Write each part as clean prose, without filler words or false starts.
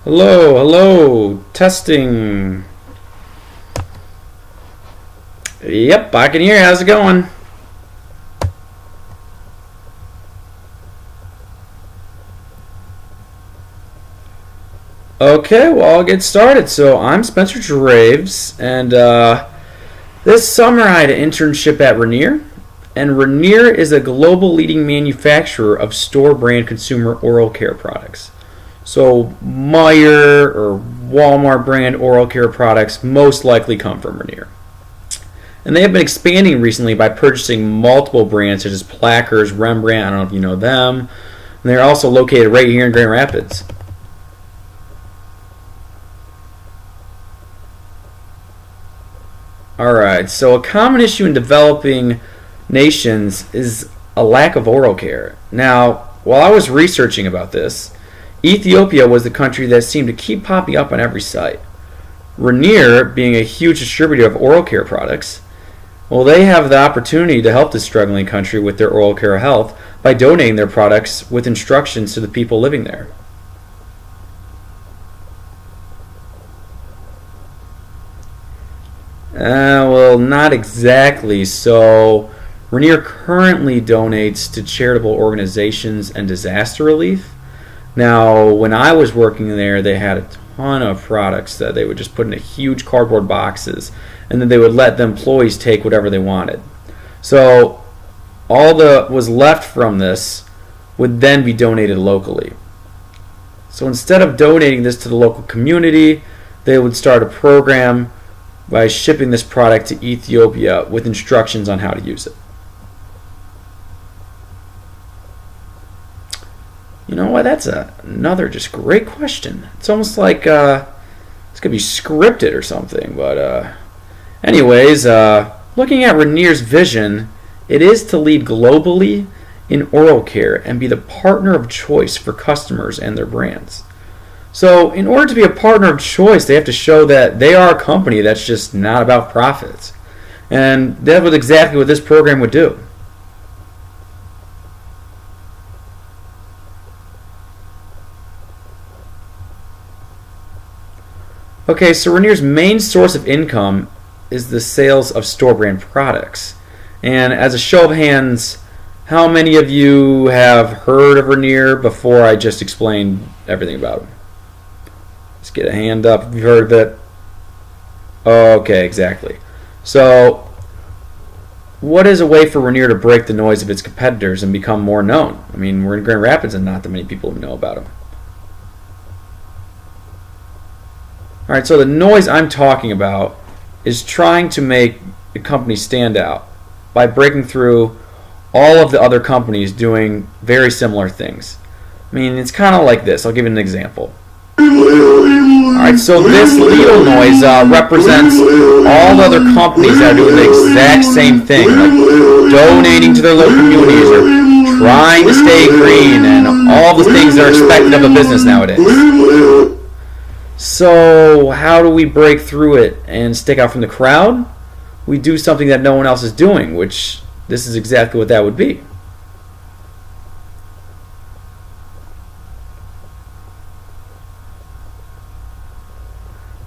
Hello, hello, testing. Yep, I can hear you. How's it going? Okay, well, I'll get started. So, I'm Spencer Draves, and this summer I had an internship at Ranir. And Ranir is a global leading manufacturer of store brand consumer oral care products. So, Meijer or Walmart brand oral care products most likely come from Ranir. And they have been expanding recently by purchasing multiple brands such as Plackers, Rembrandt, I don't know if you know them. And they're also located right here in Grand Rapids. Alright, so a common issue in developing nations is a lack of oral care. Now, while I was researching about this, Ethiopia was the country that seemed to keep popping up on every site. Ranir, being a huge distributor of oral care products, well, they have the opportunity to help this struggling country with their oral care health by donating their products with instructions to the people living there. Well, not exactly. So, Ranir currently donates to charitable organizations and disaster relief. Now, when I was working there, they had a ton of products that they would just put in a huge cardboard boxes, and then they would let the employees take whatever they wanted. So, all that was left from this would then be donated locally. So, instead of donating this to the local community, they would start a program by shipping this product to Ethiopia with instructions on how to use it. You know what? That's another just great question. It's almost like it's going to be scripted or something. But anyways, looking at Ranir's vision, it is to lead globally in oral care and be the partner of choice for customers and their brands. So in order to be a partner of choice, they have to show that they are a company that's just not about profits. And that was exactly what this program would do. Okay, so Ranir's main source of income is the sales of store brand products. And as a show of hands, how many of you have heard of Ranir before I just explained everything about them? Let's get a hand up if you've heard of it. Okay, exactly. So, what is a way for Ranir to break the noise of its competitors and become more known? I mean, we're in Grand Rapids and not that many people know about them. Alright, so the noise I'm talking about is trying to make the company stand out by breaking through all of the other companies doing very similar things. I mean, it's kind of like this. I'll give you an example. Alright, so this needle noise represents all the other companies that are doing the exact same thing, like donating to their local communities or trying to stay green and all the things that are expected of a business nowadays. So, how do we break through it and stick out from the crowd? We do something that no one else is doing, which this is exactly what that would be.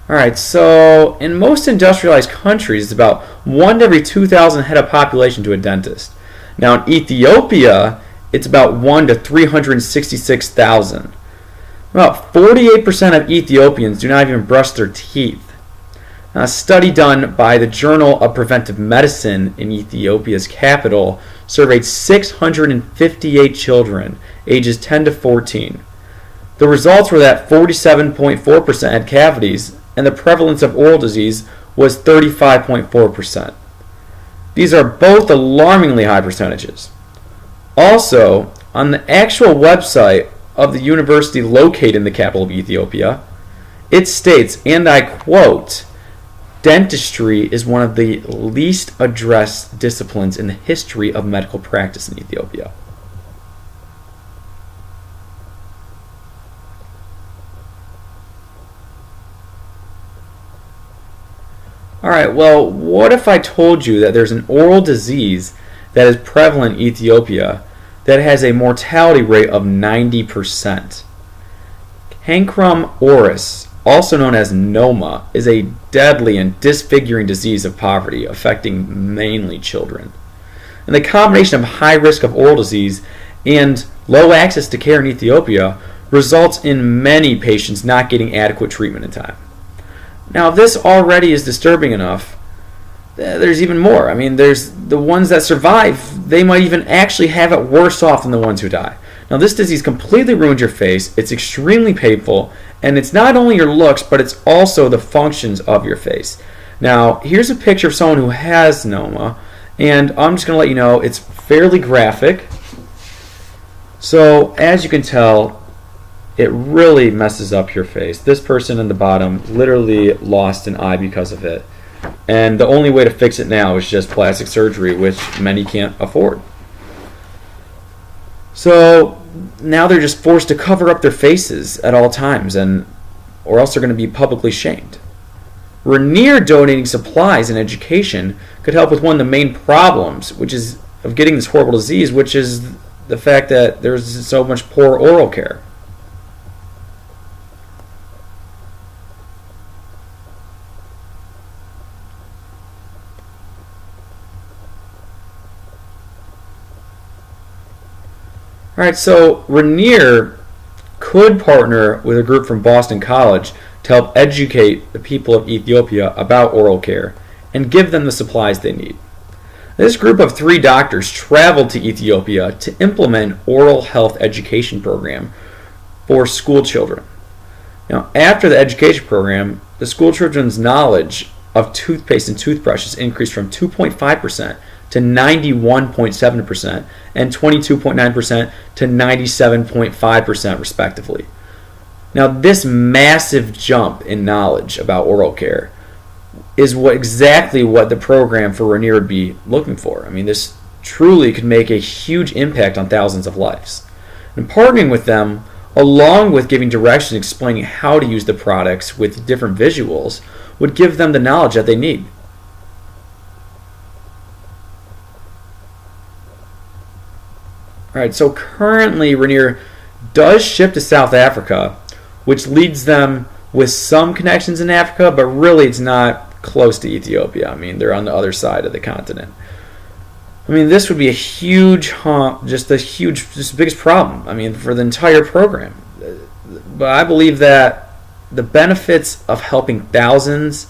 Alright, so in most industrialized countries, it's about 1 to every 2,000 head of population to a dentist. Now in Ethiopia, it's about 1 to 366,000. About 48% of Ethiopians do not even brush their teeth. Now, a study done by the Journal of Preventive Medicine in Ethiopia's capital surveyed 658 children ages 10 to 14. The results were that 47.4% had cavities and the prevalence of oral disease was 35.4%. These are both alarmingly high percentages. Also, on the actual website of the university located in the capital of Ethiopia, it states, and I quote, "Dentistry is one of the least addressed disciplines in the history of medical practice in Ethiopia." Alright, well, what if I told you that there's an oral disease that is prevalent in Ethiopia that has a mortality rate of 90%? Hancrum oris, also known as noma, is a deadly and disfiguring disease of poverty affecting mainly children. And the combination of high risk of oral disease and low access to care in Ethiopia results in many patients not getting adequate treatment in time. Now, if this already is disturbing enough, there's even more. I mean, there's the ones that survive, they might even actually have it worse off than the ones who die. Now, this disease completely ruins your face, it's extremely painful, and it's not only your looks, but it's also the functions of your face. Now, here's a picture of someone who has noma, and I'm just going to let you know it's fairly graphic. So, as you can tell, it really messes up your face. This person in the bottom literally lost an eye because of it. And the only way to fix it now is just plastic surgery, which many can't afford. So now they're just forced to cover up their faces at all times, or else they're going to be publicly shamed. Ranir donating supplies and education could help with one of the main problems, which is of getting this horrible disease, which is the fact that there's so much poor oral care. Alright, so Ranir could partner with a group from Boston College to help educate the people of Ethiopia about oral care and give them the supplies they need. This group of 3 doctors traveled to Ethiopia to implement an oral health education program for school children. Now, after the education program, the school children's knowledge of toothpaste and toothbrushes increased from 2.5% to 91.7% and 22.9% to 97.5% respectively. Now, this massive jump in knowledge about oral care is exactly what the program for Ranir would be looking for. I mean, this truly could make a huge impact on thousands of lives. And partnering with them, along with giving directions explaining how to use the products with different visuals, would give them the knowledge that they need. Alright, so currently Ranir does ship to South Africa, which leads them with some connections in Africa, but really it's not close to Ethiopia. I mean, they're on the other side of the continent. I mean, this would be a huge hump, just the biggest problem, I mean, for the entire program. But I believe that the benefits of helping thousands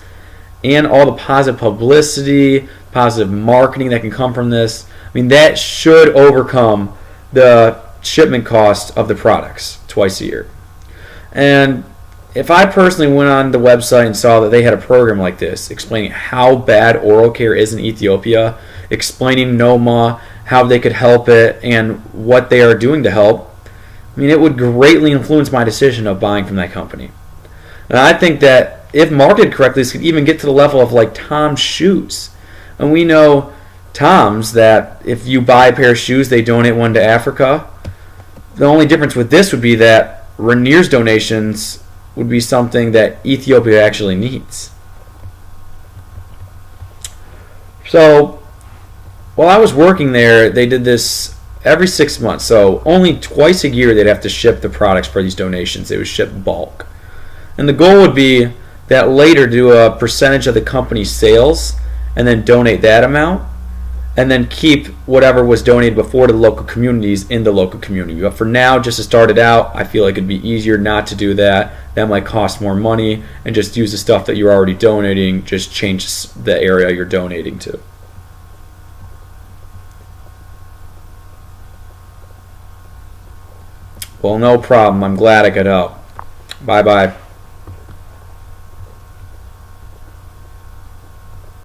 and all the positive publicity, positive marketing that can come from this, I mean, that should overcome the shipment cost of the products twice a year. And if I personally went on the website and saw that they had a program like this explaining how bad oral care is in Ethiopia, explaining Noma, how they could help it, and what they are doing to help, I mean, it would greatly influence my decision of buying from that company. And I think that if marketed correctly, this could even get to the level of like Tom's shoes. And we know Tom's that if you buy a pair of shoes, they donate one to Africa. The only difference with this would be that Ranir's donations would be something that Ethiopia actually needs. So while I was working there, they did this every 6 months. So only twice a year they'd have to ship the products for these donations. They would ship bulk. And the goal would be that later do a percentage of the company's sales and then donate that amount, and then keep whatever was donated before to the local communities in the local community. But for now, just to start it out, I feel like it'd be easier not to do that. That might cost more money, and just use the stuff that you're already donating, just change the area you're donating to. Well, no problem. I'm glad I could help. Bye-bye.